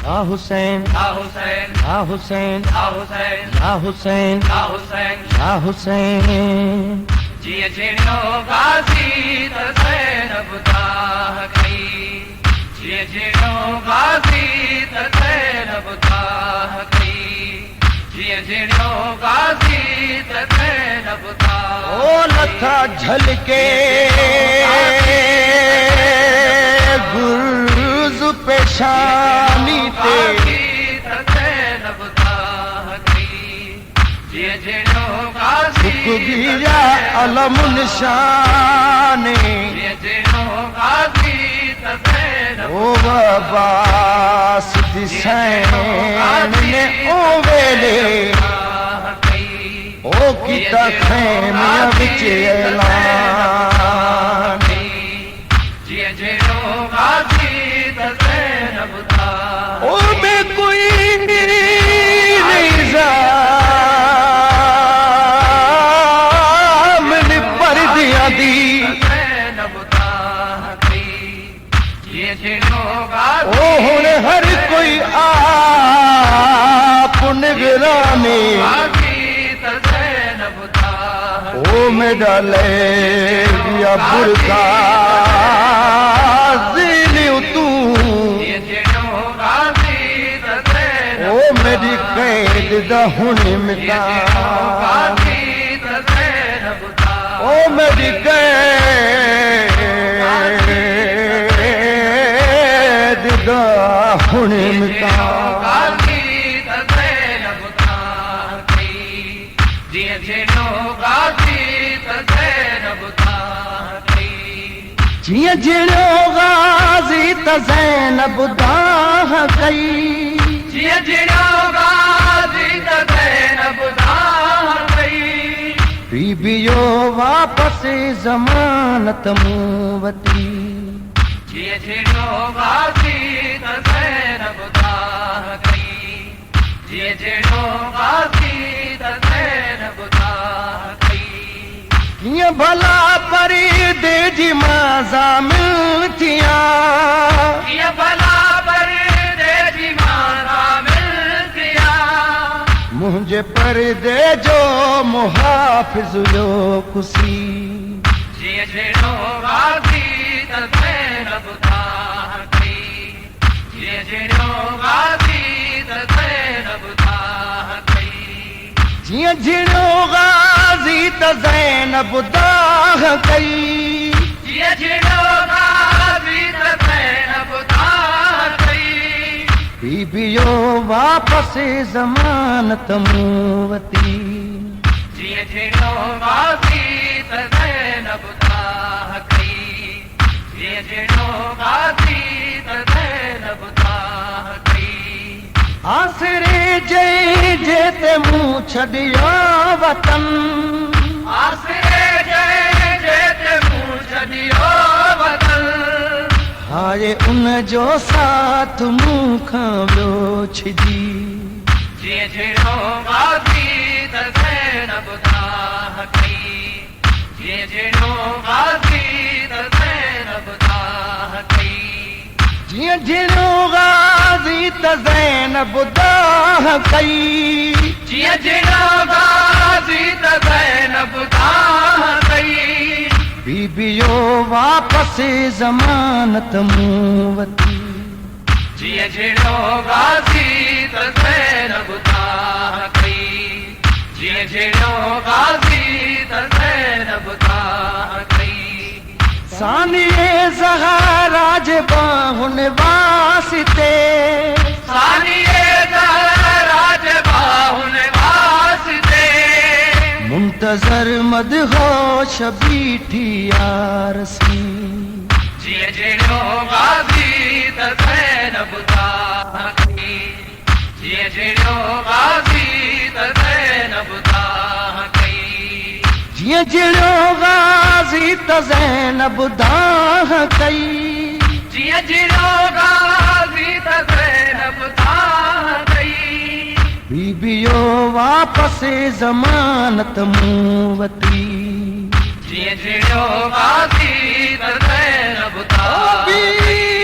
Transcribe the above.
Ya Hussein, Ya Hussein, Ya Hussein, Ya Hussein, Ya Hussein, Ya Hussein, Ya Hussein. जिए जिणो गाज़ी त ज़ैनब ताह कई जिए जिणो गाज़ी त ज़ैनब ताह कई जिए जिणो गाज़ी त ज़ैनब ताह ओ लथा झलके गुर्ज पेशानी ते ज़ैनब ताह कई जिए जिणो गाज़ी गिरा अलम निशाने जिए जिणो गाज़ी त ज़ैनब ओ बाबा सिद्धिसैन ने ओ वेले ताह कई ओ कीता खैमिया विच ऐलान जिए जिणो गाज़ी त ज़ैनब ताह ओ में कोई नहीं मैंने पर दिया दी ज़ैनब ताह कई जिए जिणो गाज़ी ओ हुण हर कोई आप निगरानी त ज़ैनब ताह ओ मेरा ले दिया बुरका ज़िलियो तू जिए जिणो गाज़ी त ज़ैनब ओ मेरी कैद दा हुण मिटा गाज़ी त ज़ैनब ताह ओ मेरी कैद दा हुण मिटा गाज़ी त ज़ैनब ताह कई जिए जिणो गाज़ी त ज़ैनब ताह कई जिया जिणो गाज़ी त ज़ैनब दाह कई जिए जिणो गाज़ी त ज़ैनब ताह कई बीबियो वापस ज़मानत मूं वती जिए जिणो गाज़ी त ज़ैनब ताह कई जिए जिणो गाज़ी त ज़ैनब ताह कई कीअं भला परदे जी माज़ा मिल थिया कीअं भला परदे जी माज़ा मिल थिया मुंहिंजे परदे जो मुहाफ़िज़ हुयो खुशी जिए जिणो गाज़ी त ज़ैनब ताह कई जिए जिणो गाज़ी त ज़ैनब ताह कई जिया जिणो गाज़ी त ज़ैनब दाह कई जिए जिणो गाज़ी त ज़ैनब ताह कई बीबियो वापस ज़मानत मूं वती जिए जिणो गाज़ी त ज़ैनब ताह कई जिए जिणो गाज़ी त ज़ैनब ताह कई आसरे जंहिं जे ते मूं छॾियो वतन आसरे जे ते मूं छॾियो वतन हाय उन जो साथ मूं खां वियो छिजी जिए जिणो गाज़ी त ज़ैनब ताह कई जिए जिणो गाज़ी त ज़ैनब ताह कई जीअं जिणो गाज़ी त ज़ैनब दाह कई जिए जिणो गाज़ी त ज़ैनब ताह कई बीबियो वापस ज़मानत मूं वती जिए जिणो गाज़ी त ज़ैनब ताह कई जिए जिणो गाज़ी त ज़ैनब ताह कई सानिए ज़हरा जे बाहुनि वास्ते सानिए ज़हरा जे बाहुनि वास्ते मुंतज़र मदहोश बीठी यारसी जिए जिणो गाज़ी त ज़ैनब ताह कई जिए जिणो गाज़ी त ज़ैनब ताह कई जीअं जिणो गाज़ी त ज़ैनब दाह कई जिए जिणो गाज़ी त ज़ैनब ताह कई बीबियो वापस ज़मानत मूं वती जिए जिणो गाज़ी त ज़ैनब ताह कई